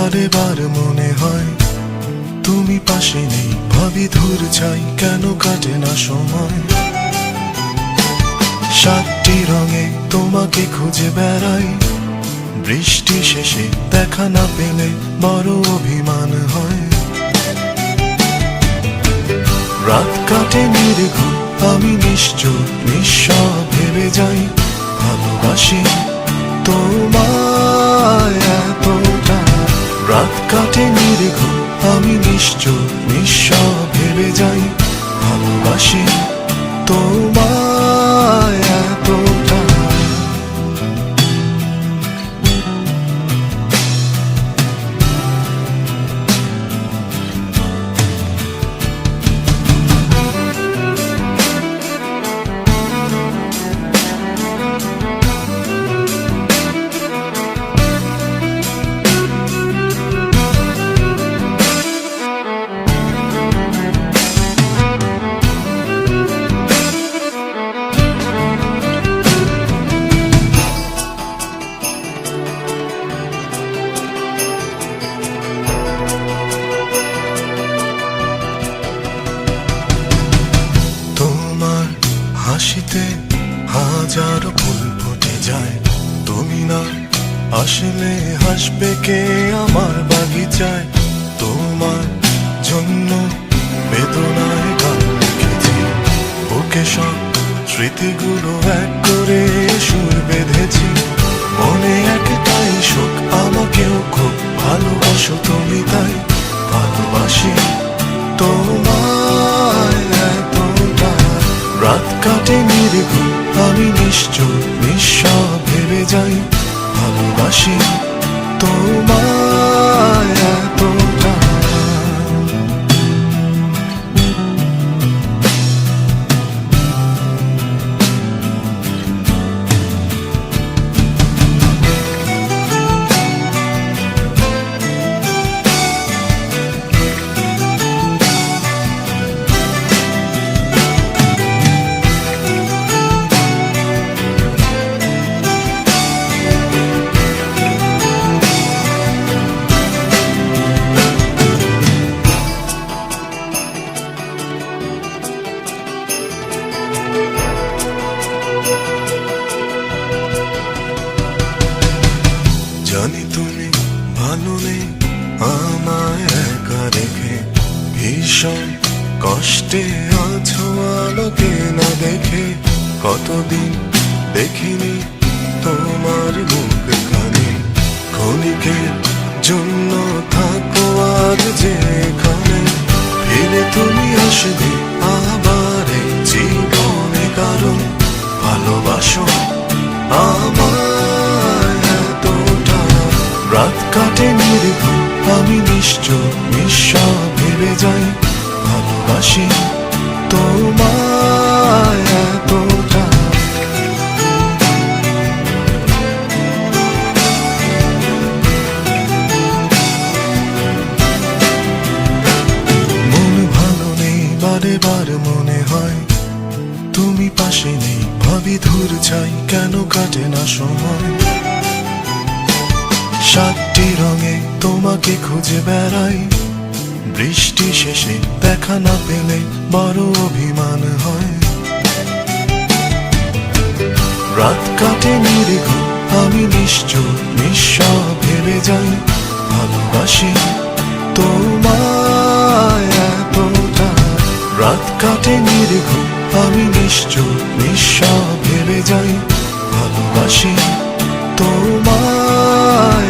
বারে বার মনে হয় তুমি পাশে নেই, ভাবি ধূর চাই কেন কাটে না সময়। সাতটি রঙে তোমাকে খুঁজে বেড়াই, বৃষ্টি শেষে দেখা না পেলে বড় অভিমান হয়। রাত কাটে নির্ঘুম, আমি নিশ্চুপ নিঃস্ব ভেবে যাই, ভালোবাসি তোমায় এতটা। রাত কাটে নির্ঘুম, আমি নিশ্চুপ নিঃস্ব ভেবে যাই, ভালোবাসি তোমায় এতটা। হাসিতে হাজারো ফুল ফুটে যায়, তুমি না আসলে হাসবে কে আমার বাগিচায়। তোমার জন্য বেদনায় গান লিখেছি, বুকে সব স্মৃতিগুলো এক করে সুর বেঁধেছি। মনে একটাই শোক, আমাকেও খুব ভালোবাসো তুমি, তাই ভালোবাসি তোমায় এতটা। রাত কাটে নির্ঘুম, আমি নিশ্চুপ নিঃস্ব ভেবে যাই, ভালোবাসি তোমায় এতটা। জানি তুমি ভালো নেই আমায় একা রেখে, ভীষণ কষ্টে আছো আলোকে না দেখে। কতদিন দেখিনি তোমার মুখ কানে, ক্ষণিকের জন্য থাকো আজ যে এখানে। ফিরে তুমি আসবে আবার এই জীবনে, কারণ ভালোবাসো আমায়। রাত কাটে নির্ঘুম, আমি নিশ্চুপ নিঃস্ব ভেবে যাই, ভালোবাসি তোমায় এতটা। মন ভালো নেই, বারে বার মনে হয় তুমি পাশে নেই, ভাবি ধূর চাই কেন কাটে না সময়। সাতটি রঙে তোমাকে খুঁজে বেড়াই, বৃষ্টি শেষে দেখা না পেলে বড় অভিমান হয়। রাত কাটে নির্ঘুম, আমি নিশ্চুপ নিঃস্ব ভেবে যাই, ভালোবাসি তোমায় এতটা। রাত কাটে নির্ঘুম, আমি নিশ্চুপ নিঃস্ব ভেবে যাই, ভালোবাসি তোমায়।